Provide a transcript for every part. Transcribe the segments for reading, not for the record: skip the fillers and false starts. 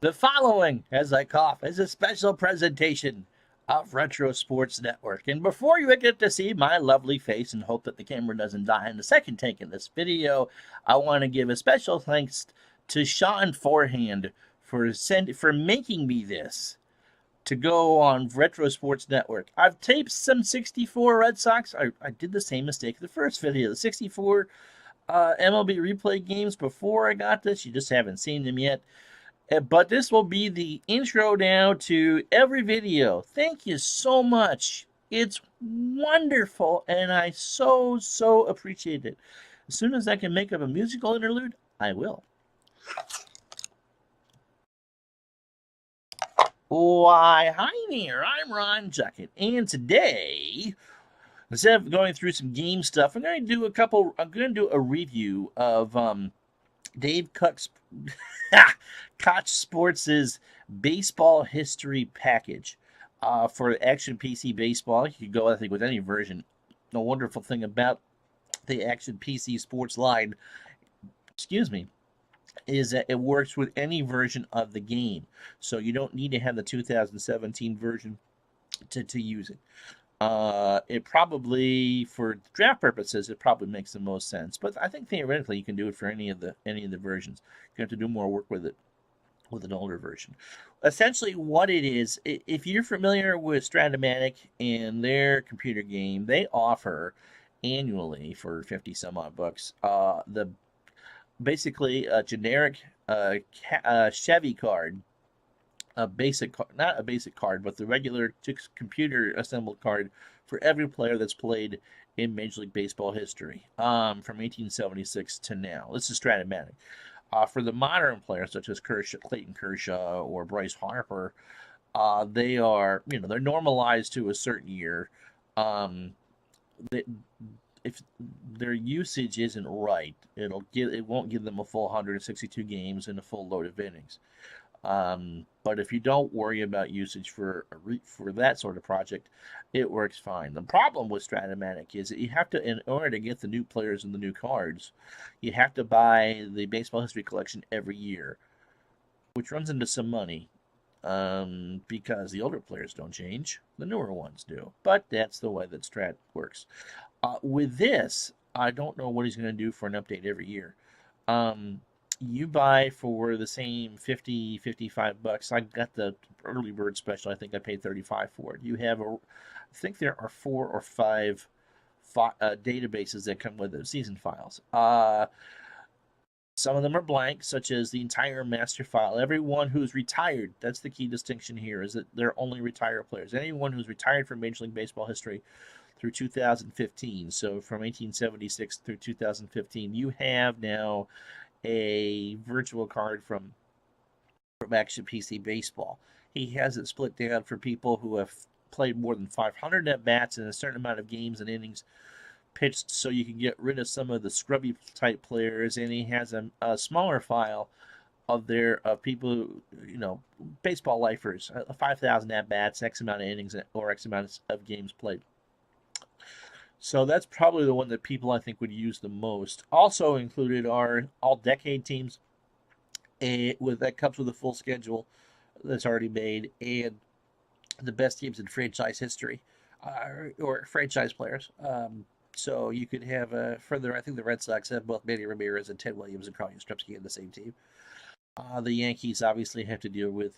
The following, as I cough, is a special presentation of Retro Sports Network. And before you get to see my lovely face and hope that the camera doesn't die in the second take in this video, I want to give a special thanks to Sean Forehand for making me this to go on Retro Sports Network. I've taped some 64 Red Sox. I did the same mistake in the first video. The 64 MLB replay games before I got this. You just haven't seen them yet. But this will be the intro now to every video. Thank you so much. It's wonderful, and I so appreciate it. As soon as I can make up a musical interlude, I will. Why, hi there, I'm Ron Juckett, and today, instead of going through some game stuff, I'm going to do a review of Dave Koch Sports' baseball history package for Action PC Baseball. You could go, I think, with any version. The wonderful thing about the Action PC Sports line, is that it works with any version of the game. So you don't need to have the 2017 version to use it. It probably, for draft purposes, it probably makes the most sense. But I think theoretically you can do it for any of the versions. You have to do more work with it with an older version. Essentially, what it is, if you're familiar with Stratomatic and their computer game, they offer annually for 50 some odd bucks basically a generic Chevy card. Not a basic card, but the regular computer assembled card for every player that's played in Major League Baseball history from 1876 to now. This is Stratomatic. For the modern players such as Clayton Kershaw or Bryce Harper, they are, they're normalized to a certain year. If their usage isn't right, it won't give them a full 162 games and a full load of innings. But if you don't worry about usage for that sort of project, it works fine. The problem with Stratomatic is that you have to, in order to get the new players and the new cards, you have to buy the Baseball History Collection every year, which runs into some money because the older players don't change, the newer ones do. But that's the way that Strat works. With this, I don't know what he's going to do for an update every year. You buy for the same 50, 55 bucks. I got the early bird special. I think I paid 35 for it. You have I think there are 4 or 5 databases that come with it, season files. Some of them are blank, such as the entire master file. Everyone who's retired, that's the key distinction here, is that they're only retired players. Anyone who's retired from Major League Baseball history through 2015, so from 1876 through 2015, you have now a virtual card from Action PC Baseball. He has it split down for people who have played more than 500 at-bats in a certain amount of games and innings pitched, so you can get rid of some of the scrubby type players, and he has a smaller file of people, baseball lifers, 5,000 at-bats, X amount of innings, or X amount of games played. So that's probably the one that people, I think, would use the most. Also included are all decade teams, that comes with a full schedule that's already made, and the best teams in franchise history, or franchise players. So you could have further. I think the Red Sox have both Manny Ramirez and Ted Williams and Carl Yastrzemski in the same team. The Yankees obviously have to deal with,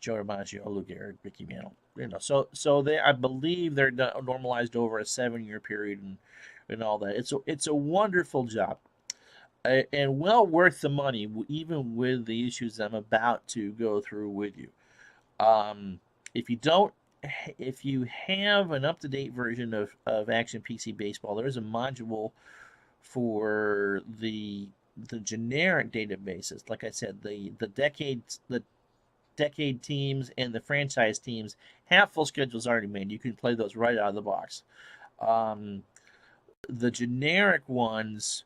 Joe DiMaggio, Lou Gehrig, Mickey Mantle. So they, I believe they're normalized over a 7-year period and all that. It's a wonderful job, and well worth the money, even with the issues I'm about to go through with you. If you have an up-to-date version of Action PC Baseball, there's a module for the generic databases. Like I said, the decade teams and the franchise teams have full schedules already made. You can play those right out of the box. The generic ones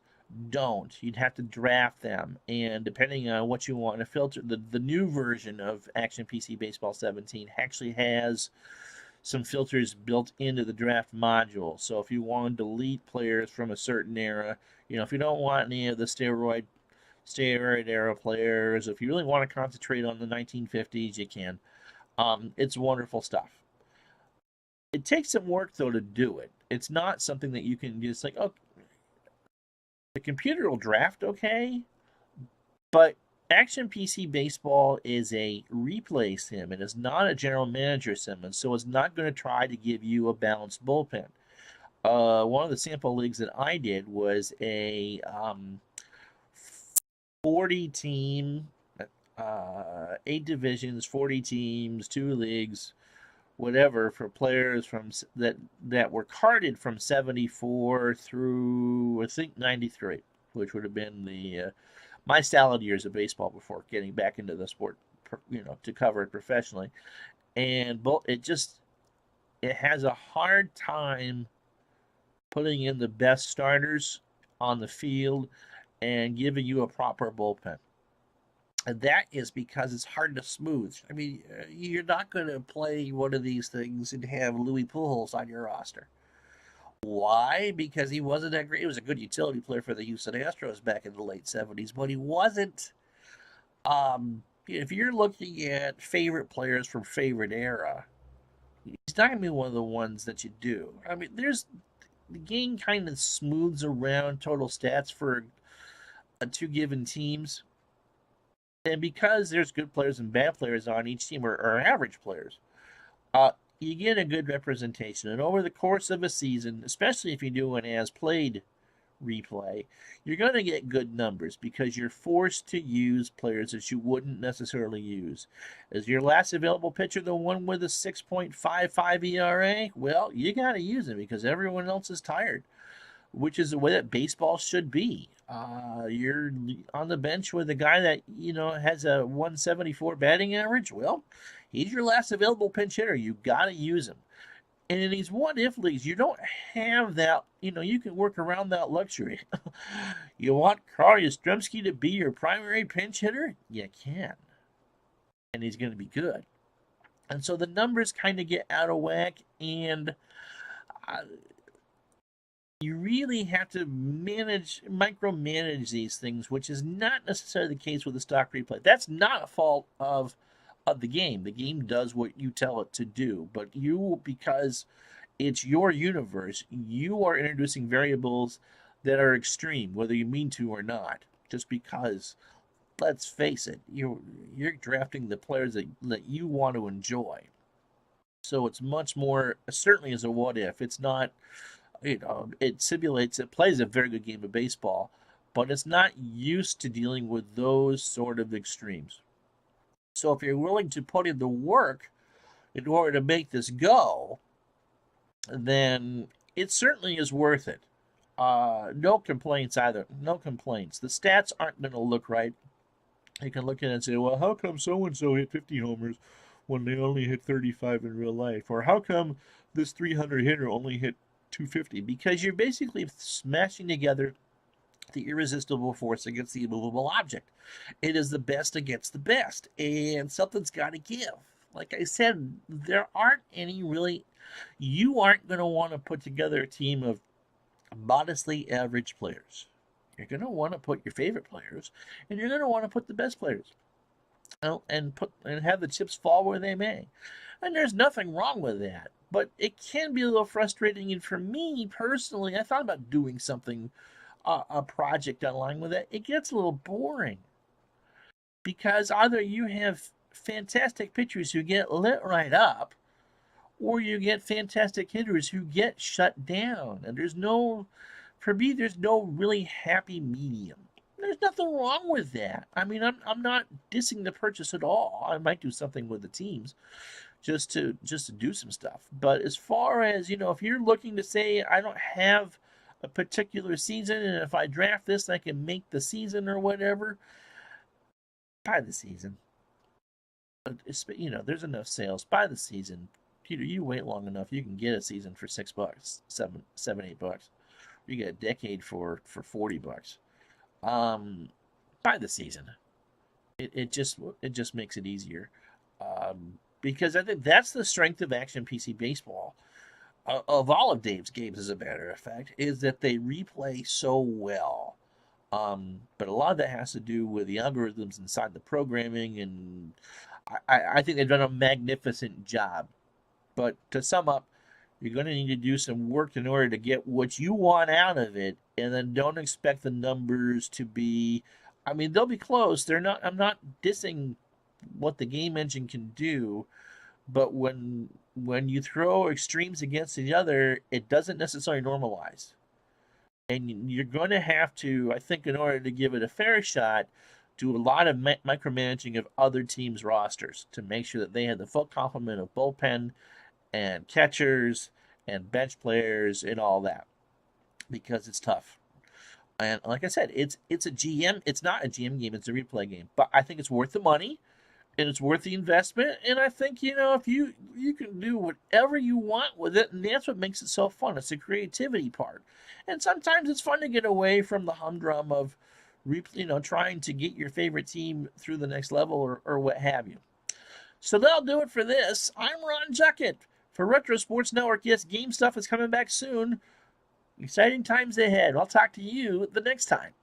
don't. You'd have to draft them, and depending on what you want to filter, the new version of Action PC Baseball 17 actually has some filters built into the draft module. So if you want to delete players from a certain era, if you don't want any of the steroid era players. If you really want to concentrate on the 1950s, you can. It's wonderful stuff. It takes some work though to do it. It's not something that you can just like, oh, the computer will draft okay, but Action PC Baseball is a replay sim. It is not a general manager sim, and so it's not going to try to give you a balanced bullpen. One of the sample leagues that I did was a 40 team, 8 divisions, 40 teams, 2 leagues, whatever, for players from that were carded from 74 through I think 93, which would have been the my salad years of baseball before getting back into the sport, to cover it professionally. And it has a hard time putting in the best starters on the field and giving you a proper bullpen. And that is because it's hard to smooth. I mean, you're not going to play one of these things and have Louis Pujols on your roster. Why? Because he wasn't that great. He was a good utility player for the Houston Astros back in the late 70s, but he wasn't. If you're looking at favorite players from favorite era, he's not going to be one of the ones that you do. I mean, the game kind of smooths around total stats for 2 given teams. And because there's good players and bad players on each team, or average players, you get a good representation. And over the course of a season, especially if you do an as-played replay, you're going to get good numbers because you're forced to use players that you wouldn't necessarily use. Is your last available pitcher the one with a 6.55 ERA? Well, you got to use him because everyone else is tired, which is the way that baseball should be. You're on the bench with a guy that, has a 174 batting average. Well, he's your last available pinch hitter. You got to use him. And in these what-if leagues, you don't have that, you can work around that luxury. You want Carl Yastrzemski to be your primary pinch hitter? You can. And he's going to be good. And so the numbers kind of get out of whack, and you really have to micromanage these things, which is not necessarily the case with the stock replay. That's not a fault of the game. The game does what you tell it to do, but because it's your universe, you are introducing variables that are extreme, whether you mean to or not. Just because, let's face it, you're drafting the players that you want to enjoy. So it's much more, certainly as a what if. It's not, it simulates, it plays a very good game of baseball, but it's not used to dealing with those sort of extremes. So if you're willing to put in the work in order to make this go, then it certainly is worth it. No complaints either. No complaints. The stats aren't going to look right. You can look at it and say, well, how come so-and-so hit 50 homers when they only hit 35 in real life? Or how come this 300 hitter only hit 250? Because you're basically smashing together the irresistible force against the immovable object. It is the best against the best, and something's got to give. Like I said, there aren't any really. You aren't going to want to put together a team of modestly average players. You're going to want to put your favorite players, and you're going to want to put the best players, and have the chips fall where they may. And there's nothing wrong with that, but it can be a little frustrating. And for me personally, I thought about doing something. A project online with it, it gets a little boring because either you have fantastic pitchers who get lit right up, or you get fantastic hitters who get shut down. And for me, there's no really happy medium. There's nothing wrong with that. I mean, I'm not dissing the purchase at all. I might do something with the teams just to do some stuff. But as far as, if you're looking to say, I don't have a particular season, and if I draft this, I can make the season or whatever, buy the season. There's enough sales. Buy the season. You wait long enough, you can get a season for $6, $7, $8. You get a decade for $40. Buy the season. It just makes it easier. Because I think that's the strength of Action PC Baseball. Of all of Dave's games, as a matter of fact, is that they replay so well. But a lot of that has to do with the algorithms inside the programming, and I think they've done a magnificent job. But to sum up, you're going to need to do some work in order to get what you want out of it, and then don't expect the numbers to be. I mean, they'll be close. They're not. I'm not dissing what the game engine can do, but when you throw extremes against each other, it doesn't necessarily normalize. And you're going to have to, I think, in order to give it a fair shot, do a lot of micromanaging of other teams' rosters to make sure that they have the full complement of bullpen and catchers and bench players and all that, because it's tough. And like I said, it's a GM. It's not a GM game. It's a replay game. But I think it's worth the money, and it's worth the investment. And I think, if you can do whatever you want with it, and that's what makes it so fun. It's the creativity part. And sometimes it's fun to get away from the humdrum of trying to get your favorite team through the next level or what have you. So that'll do it for this. I'm Ron Juckett for Retro Sports Network. Yes, game stuff is coming back soon. Exciting times ahead. I'll talk to you the next time.